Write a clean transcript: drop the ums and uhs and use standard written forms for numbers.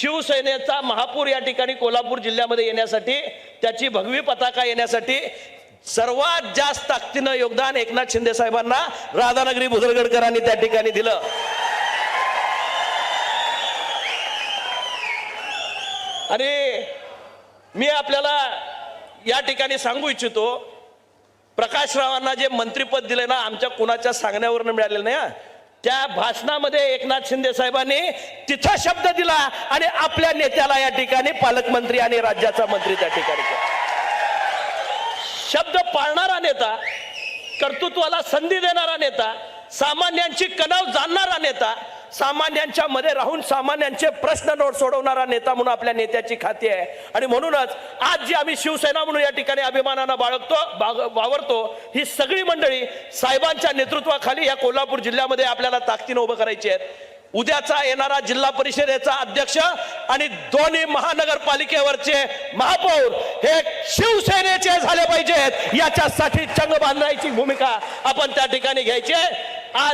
शिवसेनेचा महापूर या ठिकाणी कोल्हापूर जिल्ह्यामध्ये येण्यासाठी, त्याची भगवी पताका येण्यासाठी सर्वात जास्त ताकदीनं योगदान एकनाथ शिंदे साहेबांना राधानगरी भुदरगडकरांनी त्या ठिकाणी दिलं। आणि मी आपल्याला या ठिकाणी सांगू इच्छितो, प्रकाश रावांना जे मंत्रिपद दिले ना, आमच्या कुणाच्या सांगण्यावरून मिळालेलं नाही। त्या भाषणामध्ये एकनाथ शिंदे साहेबांनी तिथं शब्द दिला आणि आपल्या नेत्याला या ठिकाणी पालकमंत्री आणि राज्याचा मंत्री त्या ठिकाणी केला। शब्द पाळणारा नेता, कर्तृत्वाला संधी देणारा नेता, सामान्यांची कणव जाणणारा नेता, सामान्यांच्या मध्ये राहून सामान्यांचे प्रश्न सोडवणारा नेता म्हणून आपल्या नेत्याची खाती आहे। आणि म्हणूनच आज जी आम्ही शिवसेना म्हणून या ठिकाणी अभिमानानं वावरतो, ही सगळी मंडळी साहेबांच्या नेतृत्वाखाली या कोल्हापूर जिल्ह्यामध्ये आपल्याला ताकदीनं उभं करायची आहेत। उद्याचा येणारा जिल्हा परिषदेचा अध्यक्ष आणि दोन्ही महानगरपालिकेवरचे महापौर हे शिवसेनेचे झाले पाहिजेत, याच्यासाठी चंग बांधायची भूमिका आपण त्या ठिकाणी घ्यायची आहे। आज